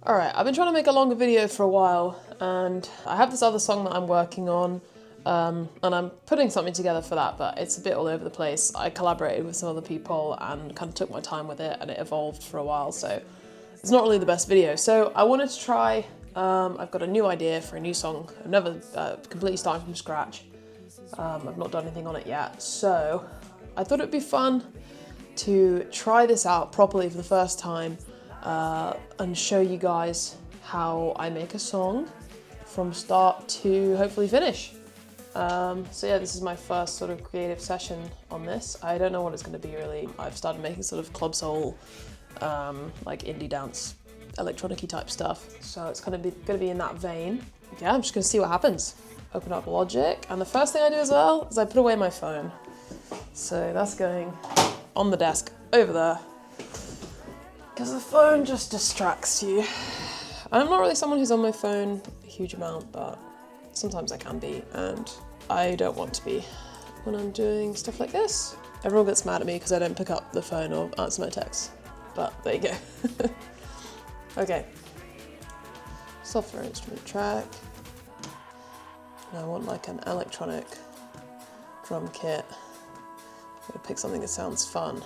Alright, I've been trying to make a longer video for a while, and I have this other song that I'm working on, and I'm putting something together for that, but it's a bit all over the place. I collaborated with some other people and kind of took my time with it, and it evolved for a while, so it's not really the best video. So I wanted to try, I've got a new idea for a new song. I've never completely started from scratch. I've not done anything on it yet, so I thought it'd be fun to try this out properly for the first time, and show you guys how I make a song from start to hopefully finish. So yeah, this is my first sort of creative session on this. I don't know what it's going to be really. I've started making sort of club soul, like indie dance, electronic-y type stuff. So it's going to be in that vein. Yeah, I'm just going to see what happens. Open up Logic, and the first thing I do as well is I put away my phone. So that's going on the desk over there, because the phone just distracts you. I'm not really someone who's on my phone a huge amount, but sometimes I can be, and I don't want to be when I'm doing stuff like this. Everyone gets mad at me because I don't pick up the phone or answer my texts, but there you go. Okay, software instrument track. And I want like an electronic drum kit. I'm gonna pick something that sounds fun.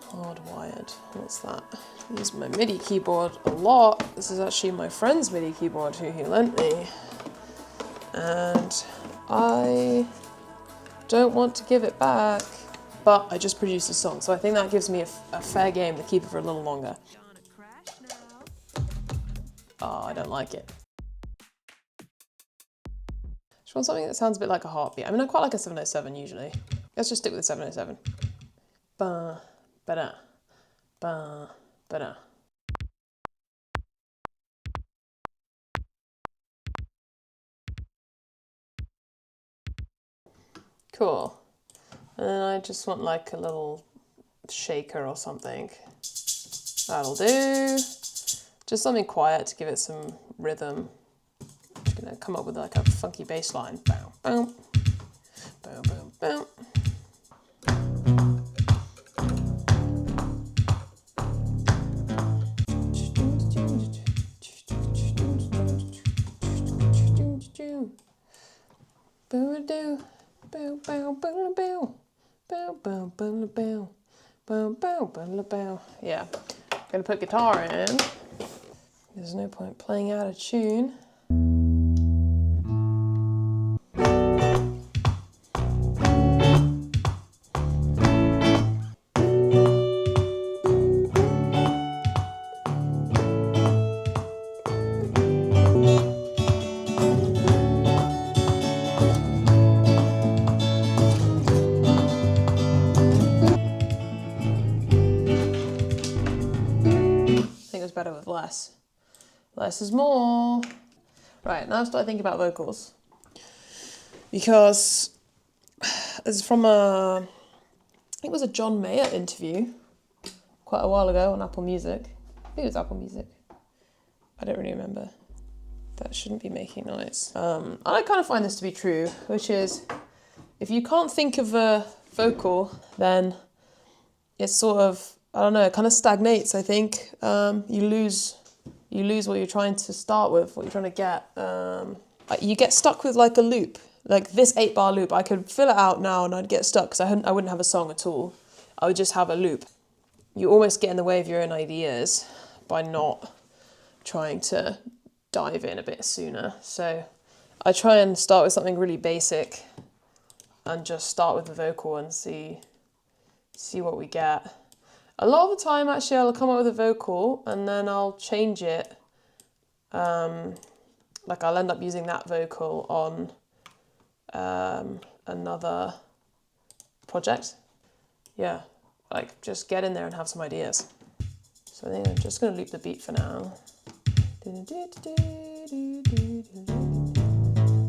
Hardwired, what's that? I use my MIDI keyboard a lot. This is actually my friend's MIDI keyboard who he lent me. And I don't want to give it back, but I just produced a song, so I think that gives me a fair game to keep it for a little longer. Oh, I don't like it. Just want something that sounds a bit like a heartbeat. I mean, I quite like a 707 usually. Let's just stick with the 707. Ba, ba-da, ba, ba-da. Cool. And then I just want like a little shaker or something. That'll do. Just something quiet to give it some rhythm. I'm just gonna come up with like a funky bass line. Bow, bow, bow, bow, bow. Yeah, I'm gonna put guitar in. There's no point playing out of tune. I think it was better with less. Less is more. Right, now I start thinking about vocals. Because this is from I think it was a John Mayer interview quite a while ago on Apple Music. I think it was Apple Music. I don't really remember. That shouldn't be making noise. I kind of find this to be true, which is if you can't think of a vocal, then it's sort of, I don't know, it kind of stagnates, I think. You lose what you're trying to start with, what you're trying to get. You get stuck with like a loop. Like this 8-bar loop, I could fill it out now and I'd get stuck because I wouldn't have a song at all. I would just have a loop. You almost get in the way of your own ideas by not trying to dive in a bit sooner. So I try and start with something really basic and just start with the vocal and see what we get. A lot of the time, actually, I'll come up with a vocal and then I'll change it. Like I'll end up using that vocal on another project. Yeah, like just get in there and have some ideas. So I think I'm just going to loop the beat for now.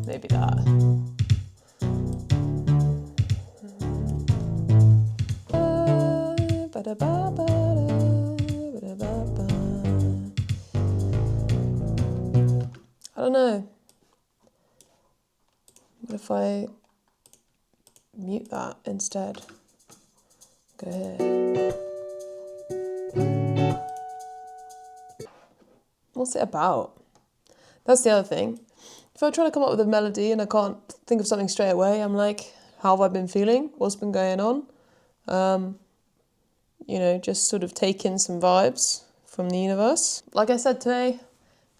Maybe that. I don't know. What if I mute that instead? Go here. What's it about? That's the other thing. If I try to come up with a melody and I can't think of something straight away, I'm like, how have I been feeling? What's been going on? You know, just sort of take in some vibes from the universe. Like I said today,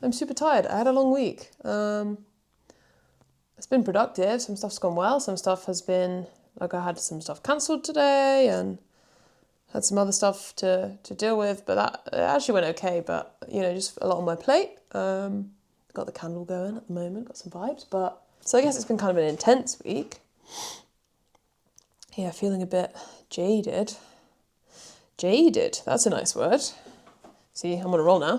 I'm super tired. I had a long week. It's been productive. Some stuff's gone well. Some stuff has been, like I had some stuff cancelled today and had some other stuff to deal with, but that it actually went okay, but, you know, just a lot on my plate. Got the candle going at the moment, got some vibes, but... So I guess it's been kind of an intense week. Yeah, feeling a bit jaded. Jaded, that's a nice word. See, I'm on a roll now.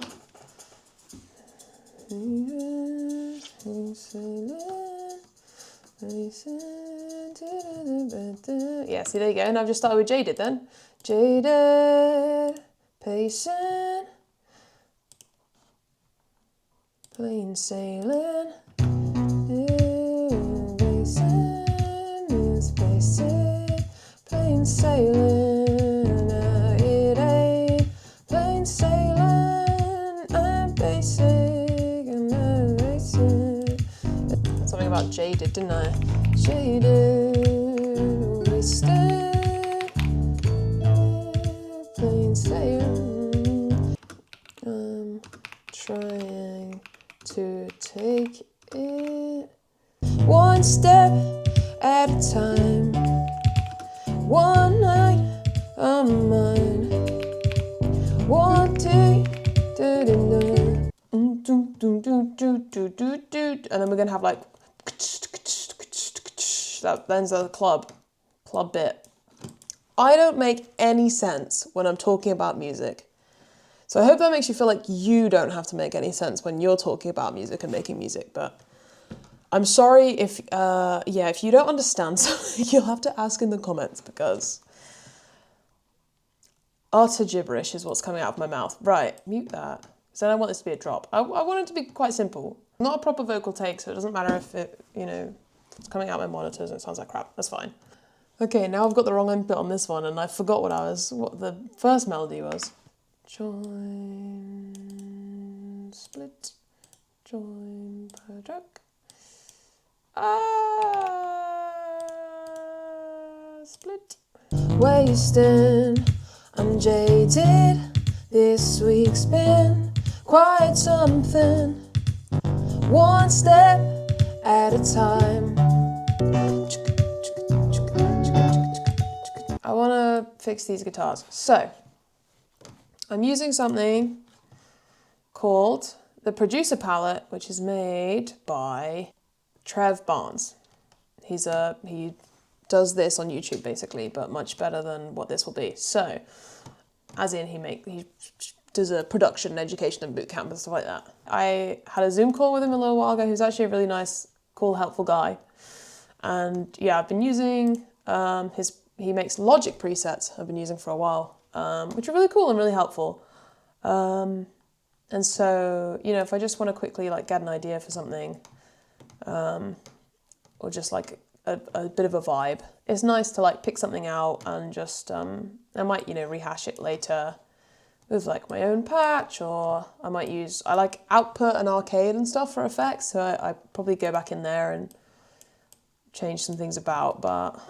Yeah, see, there you go. And I've just started with jaded then. Jaded, patient, plain sailing. Is basic, plain sailing. It ain't plain sailing. I'm basic and I'm basic. Something about jaded, didn't I? Jaded, wasted, plain sailing. I'm trying to take it one step at a time, one night on mine, one day, and then we're gonna have like that. Then's the club bit. I don't make any sense when I'm talking about music, so I hope that makes you feel like you don't have to make any sense when you're talking about music and making music, but. I'm sorry if you don't understand something, you'll have to ask in the comments because utter gibberish is what's coming out of my mouth. Right, mute that. Because I don't want this to be a drop. I want it to be quite simple. Not a proper vocal take, so it doesn't matter if it, you know, it's coming out my monitors and it sounds like crap. That's fine. Okay, now I've got the wrong input on this one and I forgot what the first melody was. Join, split, join, per track. Split. Wasting, I'm jaded. This week's been quite something. One step at a time. I want to fix these guitars. So, I'm using something called the Producer Palette, which is made by Trev Barnes. He does this on YouTube basically, but much better than what this will be. So, as in he does a production, education and boot camp and stuff like that. I had a Zoom call with him a little while ago. He's actually a really nice, cool, helpful guy. And yeah, I've been using he makes Logic presets I've been using for a while, which are really cool and really helpful. And so, you know, if I just want to quickly like get an idea for something, or just like a bit of a vibe. It's nice to like pick something out and just, I might, you know, rehash it later with like my own patch, or I like Output and Arcade and stuff for effects, so I probably go back in there and change some things about, but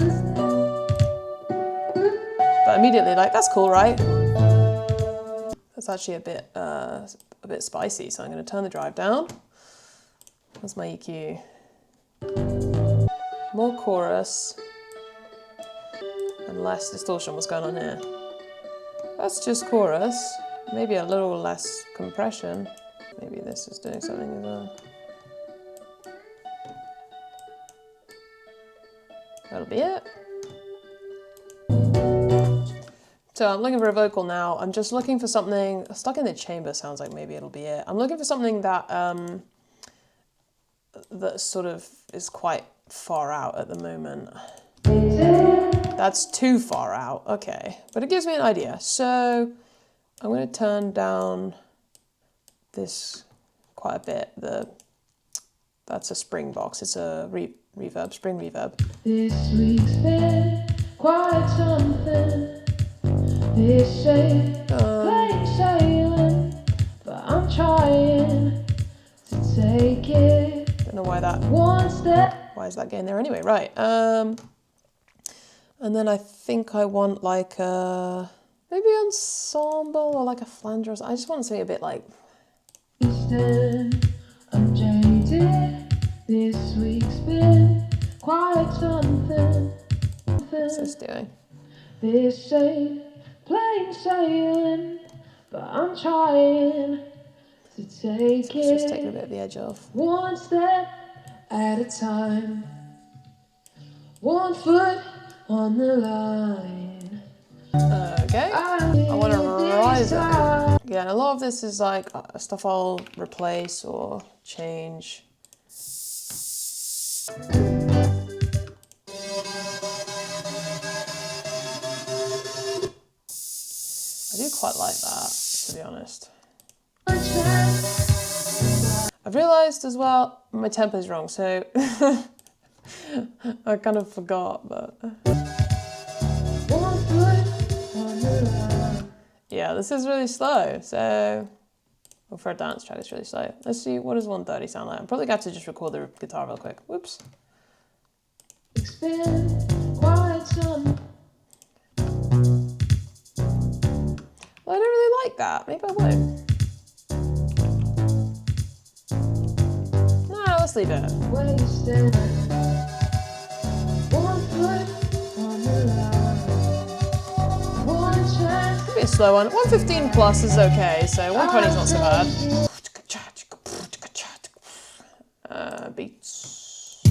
immediately like, that's cool, right? That's actually a bit spicy, so I'm going to turn the drive down. That's my EQ. More chorus and less distortion. What's going on here? That's just chorus. Maybe a little less compression. Maybe this is doing something as well. That'll be it. So I'm looking for a vocal now. I'm just looking for something. Stuck in the Chamber sounds like maybe it'll be it. I'm looking for something that that sort of is quite far out at the moment. That's too far out, okay. But it gives me an idea. So I'm going to turn down this quite a bit. That's a spring box. It's a reverb, spring reverb. This week's been quite something. They say plain sailing, but I'm trying that. Why is that getting there anyway? Right. And then I think I want like a maybe ensemble or like a flanger. I just want something a bit like. I'm jaded. This week's been quite something. What's this doing? This ain't plain sailing, but I'm trying to take it. It's just taking a bit of the edge off. One step at a time, 1 foot on the line. Okay, I want to rise it. Yeah, a lot of this is like stuff I'll replace or change. I do quite like that, to be honest. I've realised as well, my tempo is wrong, so I kind of forgot, but... Yeah, this is really slow, so... Well, for a dance track, it's really slow. Let's see, what does 130 sound like? I'm probably going to have to just record the guitar real quick. Whoops. It's been quite some... Well, I don't really like that. Maybe I won't. No, let's leave it. Could be a slow one. 115 plus is okay, so 120 is not so bad. Beats.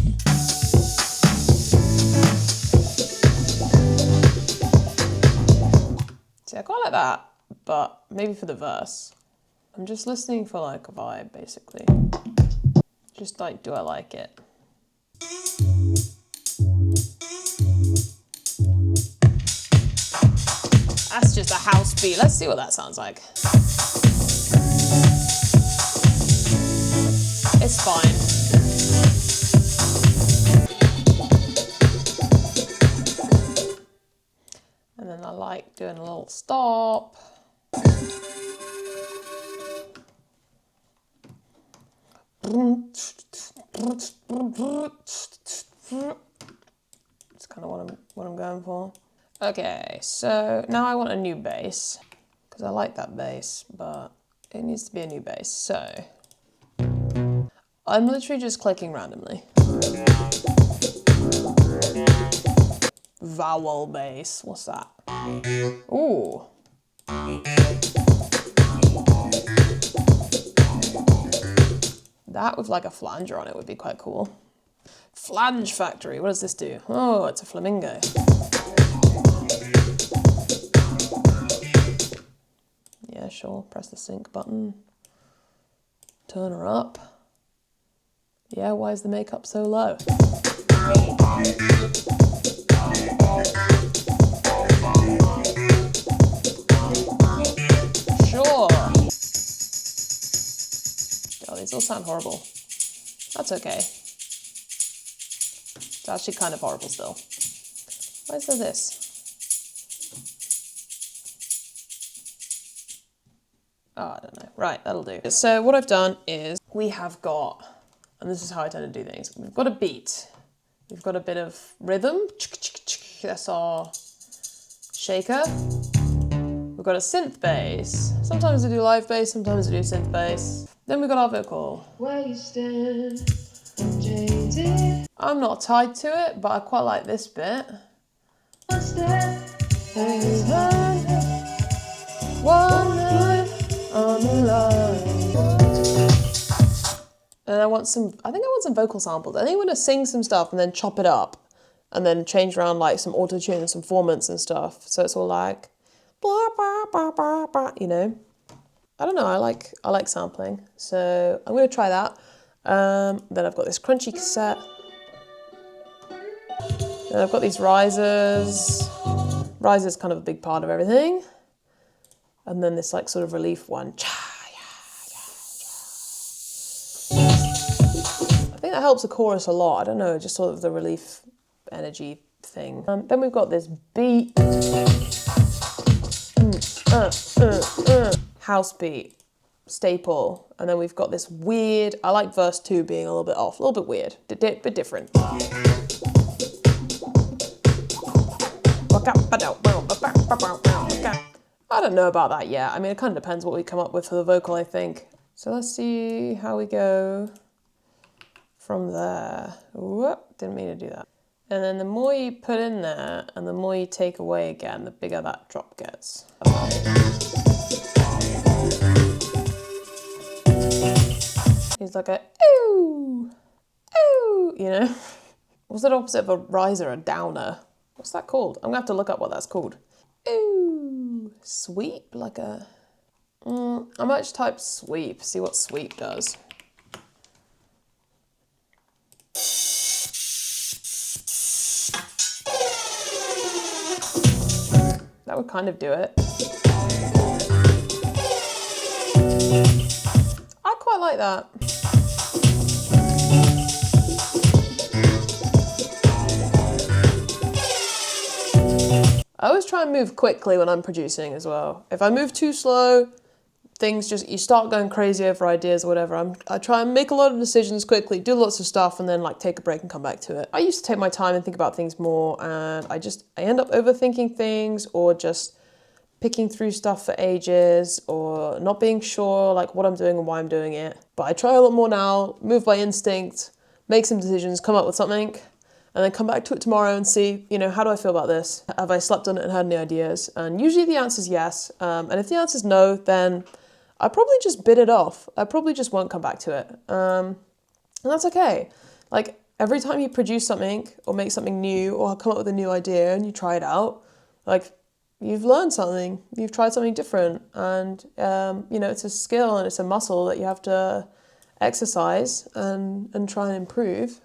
See, I quite like that, but maybe for the verse. I'm just listening for like a vibe, basically. Just like, do I like it? That's just a house beat. Let's see what that sounds like. It's fine. And then I like doing a little stop. That's kind of what I'm going for. Okay, so now I want a new bass, because I like that bass, but it needs to be a new bass. So I'm literally just clicking randomly. Vowel bass, what's that? Ooh. That with like a flanger on it would be quite cool. Flange Factory, what does this do? Oh, it's a flamingo. Yeah, sure, press the sync button. Turn her up. Yeah, why is the makeup so low? Sure. Oh, these all sound horrible. That's okay. It's actually kind of horrible still. Why is there this? Oh, I don't know. Right, that'll do. So what I've done is we have got, and this is how I tend to do things, we've got a beat. We've got a bit of rhythm. That's our shaker. We've got a synth bass. Sometimes I do live bass, sometimes I do synth bass. Then we've got our vocal. I'm not tied to it, but I quite like this bit. One night on the line. And I want some, I think I want some vocal samples. I think I want to sing some stuff and then chop it up and then change around like some auto-tune and some formants and stuff. So it's all like, blah, blah, blah, blah, blah, you know. I don't know, I like sampling. So I'm going to try that. Then I've got this crunchy cassette. Then I've got these risers. Risers kind of a big part of everything. And then this like sort of relief one. I think that helps the chorus a lot. I don't know, just sort of the relief energy thing. Then we've got this beat. House beat. staple, and then we've got this weird, I like verse 2 being a little bit off, a little bit weird, a bit different. I don't know about that yet. I mean, it kind of depends what we come up with for the vocal, I think. So let's see how we go from there. Whoop, didn't mean to do that. And then the more you put in there and the more you take away again, the bigger that drop gets. He's like a ooh, ooh, you know? What's the opposite of a riser, a downer? What's that called? I'm gonna have to look up what that's called. Ooh, sweep, like a... I might just type sweep, see what sweep does. That would kind of do it. I quite like that. I always try and move quickly when I'm producing as well. If I move too slow, things just, you start going crazy over ideas or whatever. I try and make a lot of decisions quickly, do lots of stuff, and then like take a break and come back to it. I used to take my time and think about things more, and I end up overthinking things or just picking through stuff for ages or not being sure like what I'm doing and why I'm doing it. But I try a lot more now, move by instinct, make some decisions, come up with something, and then come back to it tomorrow and see, you know, how do I feel about this? Have I slept on it and had any ideas? And usually the answer is yes. And if the answer is no, then I probably just bit it off. I probably just won't come back to it. And that's okay. Like every time you produce something or make something new or come up with a new idea and you try it out, like you've learned something, you've tried something different. And, you know, it's a skill and it's a muscle that you have to exercise and try and improve.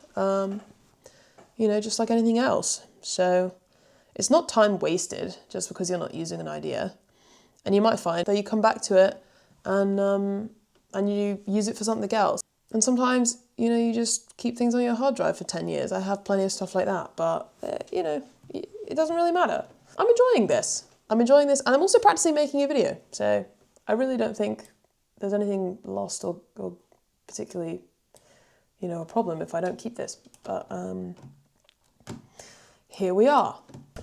You know, just like anything else. So it's not time wasted just because you're not using an idea. And you might find that you come back to it and you use it for something else. And sometimes, you know, you just keep things on your hard drive for 10 years. I have plenty of stuff like that, but, you know, it doesn't really matter. I'm enjoying this. And I'm also practicing making a video. So I really don't think there's anything lost or particularly, you know, a problem if I don't keep this. But, here we are.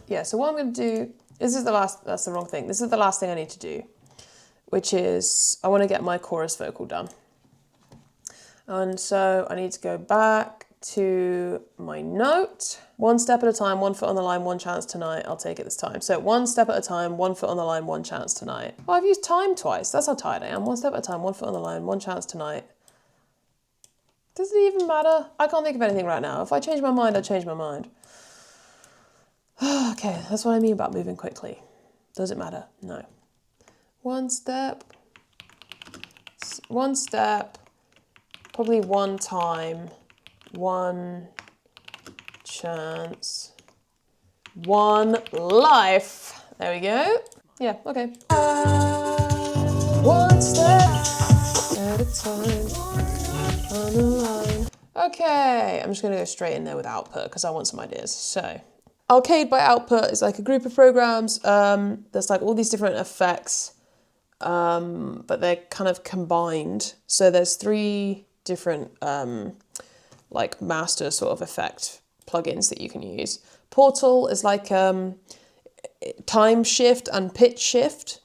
Yeah, so what I'm going to do, that's the wrong thing. This is the last thing I need to do, which is I want to get my chorus vocal done. And so I need to go back to my note. One step at a time, 1 foot on the line, 1 chance tonight. I'll take it this time. So 1 step at a time, 1 foot on the line, 1 chance tonight. Oh, I've used time twice. That's how tired I am. 1 step at a time, 1 foot on the line, 1 chance tonight. Does it even matter? I can't think of anything right now. If I change my mind, I change my mind. Okay, that's what I mean about moving quickly. Does it matter? No. One step, probably 1 time, 1 chance, 1 life. There we go. Yeah, okay. 1 step at a time on the line. Okay, I'm just gonna go straight in there with output because I want some ideas. So. Arcade by Output is like a group of programs. There's like all these different effects, but they're kind of combined. So there's 3 different like master sort of effect plugins that you can use. Portal is like time shift and pitch shift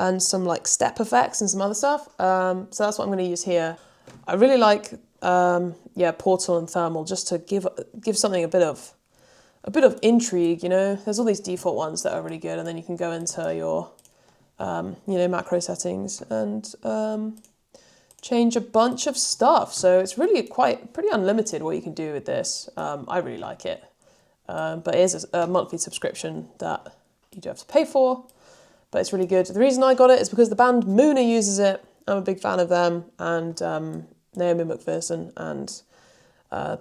and some like step effects and some other stuff. So that's what I'm going to use here. I really like Portal and Thermal just to give something a bit of intrigue, you know. There's all these default ones that are really good, and then you can go into your, you know, macro settings and change a bunch of stuff. So it's really pretty unlimited what you can do with this. I really like it, but it is a monthly subscription that you do have to pay for, but it's really good. The reason I got it is because the band Moona uses it. I'm a big fan of them, and Naomi McPherson and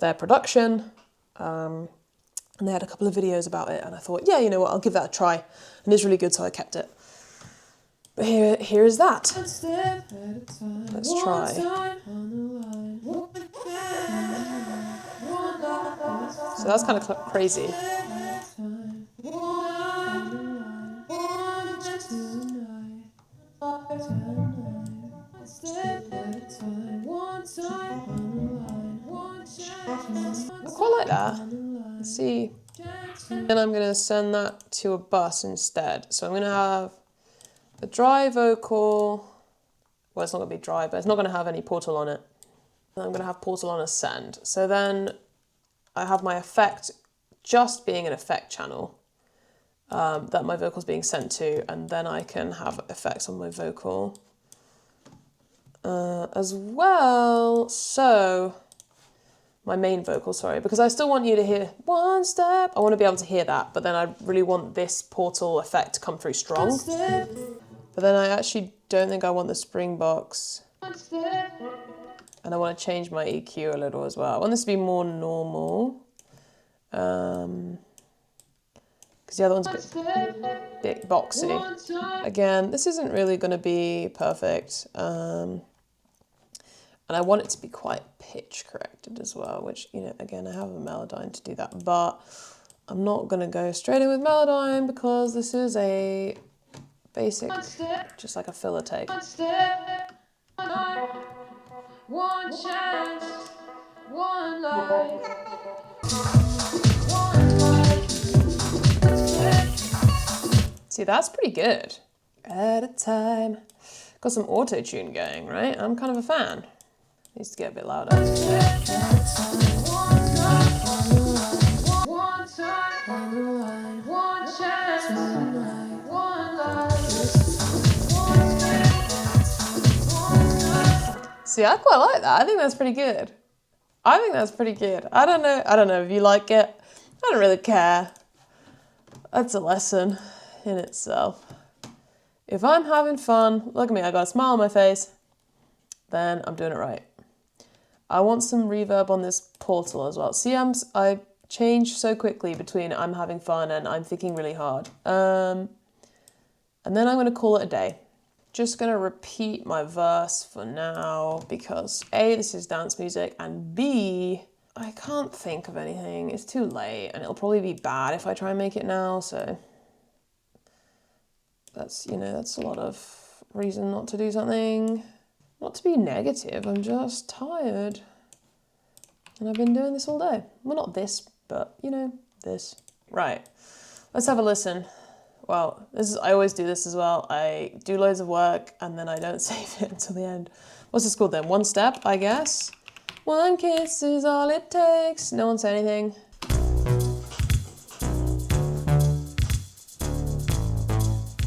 their production. And they had a couple of videos about it, and I thought, yeah, you know what, I'll give that a try. And it's really good, so I kept it. But here is that. Let's try. So that's kind of crazy. I quite like that. Let's see. Then I'm going to send that to a bus instead. So I'm going to have a dry vocal. Well, it's not going to be dry, but it's not going to have any portal on it. And I'm going to have portal on a send. So then I have my effect just being an effect channel that my vocal's being sent to, and then I can have effects on my vocal as well. So my main vocal, sorry, because I still want you to hear one step. I want to be able to hear that, but then I really want this portal effect to come through strong. But then I actually don't think I want the spring box. And I want to change my EQ a little as well. I want this to be more normal. Because the other one's a bit boxy. Again, this isn't really going to be perfect. And I want it to be quite pitch corrected as well, which, you know, again, I have a Melodyne to do that, but I'm not going to go straight in with Melodyne because this is a basic, just like a filler take. One chance, one life. See, that's pretty good. At a time. Got some auto-tune going, right? I'm kind of a fan. Needs to get a bit louder. See, I quite like that. I think that's pretty good. I think that's pretty good. I don't know if you like it. I don't really care. That's a lesson in itself. If I'm having fun, look at me, I got a smile on my face, then I'm doing it right. I want some reverb on this portal as well. See, I change so quickly between I'm having fun and I'm thinking really hard. And then I'm going to call it a day. Just going to repeat my verse for now because A, this is dance music, and B, I can't think of anything. It's too late and it'll probably be bad if I try and make it now, so that's, you know, that's a lot of reason not to do something. Not to be negative, I'm just tired. And I've been doing this all day. Well, not this, but, you know, this. Right, let's have a listen. Well, I always do this as well. I do loads of work and then I don't save it until the end. What's this called then? One step, I guess. One kiss is all it takes. No one say anything.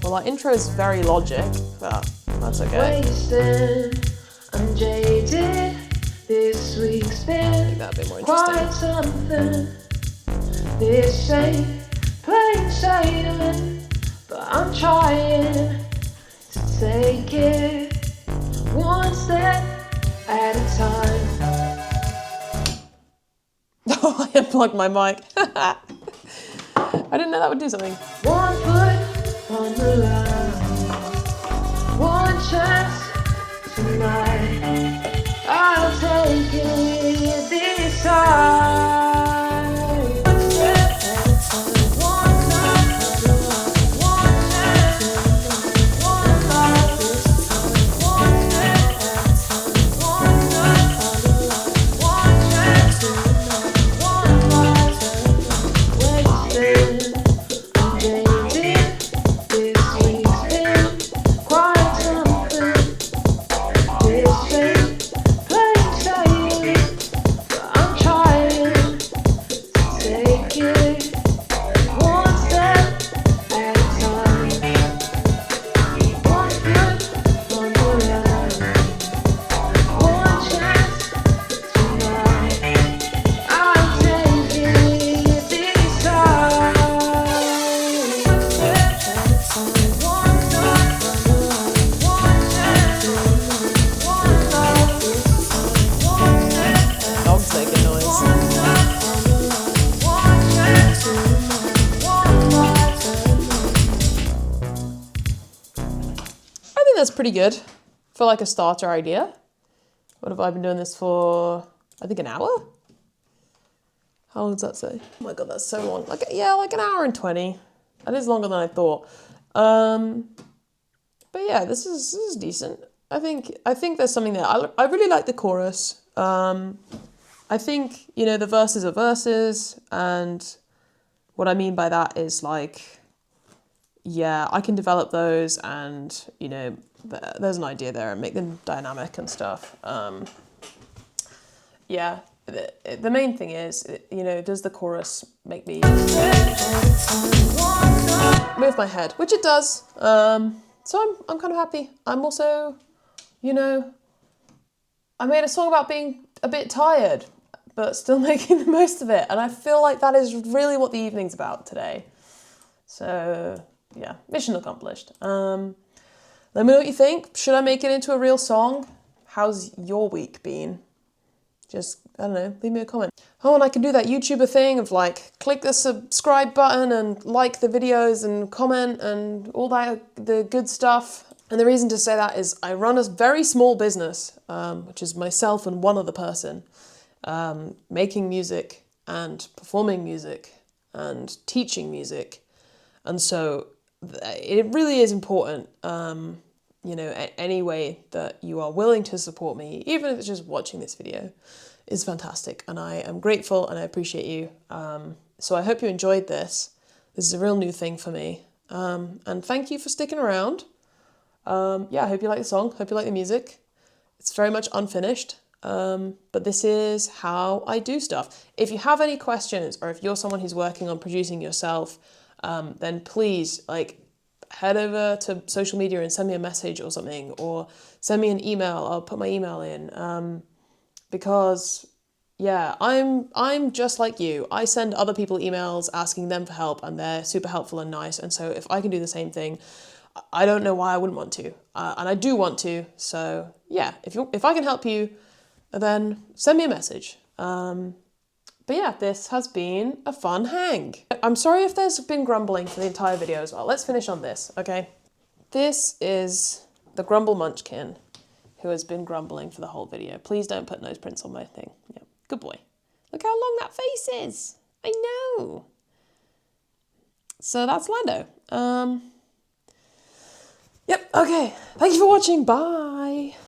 Well, our intro is very Logic, but that's okay. Wasted, I'm jaded. This week's been a bit more quite something. This ain't plain sailing, but I'm trying to take it one step at a time. Oh, I unplugged my mic. I didn't know that would do something. One foot on the line, one chance tonight. I'll take it this time. That's pretty good for like a starter idea. What have I been doing this for? I think an hour? How long does that say? Oh my god, that's so long. Like, yeah, like an hour and 20. That is longer than I thought. But yeah, this is decent. I think there's something there. I really like the chorus. I think, you know, the verses are verses, and what I mean by that is like, yeah, I can develop those, and, you know, there's an idea there, and make them dynamic and stuff. Yeah, the main thing is, you know, does the chorus make me move my head, which it does. So I'm kind of happy. I'm also, you know, I made a song about being a bit tired, but still making the most of it. And I feel like that is really what the evening's about today. So yeah, mission accomplished. Let me know what you think. Should I make it into a real song? How's your week been? Just, I don't know, leave me a comment. Oh, and I can do that YouTuber thing of like, click the subscribe button and like the videos and comment and all that, the good stuff. And the reason to say that is I run a very small business, which is myself and one other person, making music and performing music and teaching music. And so it really is important, you know, any way that you are willing to support me, even if it's just watching this video, is fantastic. And I am grateful and I appreciate you. So I hope you enjoyed this. This is a real new thing for me. And thank you for sticking around. Yeah, I hope you like the song. Hope you like the music. It's very much unfinished. But this is how I do stuff. If you have any questions, or if you're someone who's working on producing yourself, then please, like, head over to social media and send me a message or something, or send me an email. I'll put my email in, because yeah, I'm just like you. I send other people emails asking them for help, and they're super helpful and nice. And so if I can do the same thing, I don't know why I wouldn't want to, and I do want to. So yeah, if I can help you, then send me a message. But yeah, this has been a fun hang. I'm sorry if there's been grumbling for the entire video as well. Let's finish on this, okay? This is the Grumble Munchkin, who has been grumbling for the whole video. Please don't put nose prints on my thing. Yeah, good boy. Look how long that face is. I know. So that's Lando. Yep, okay. Thank you for watching. Bye.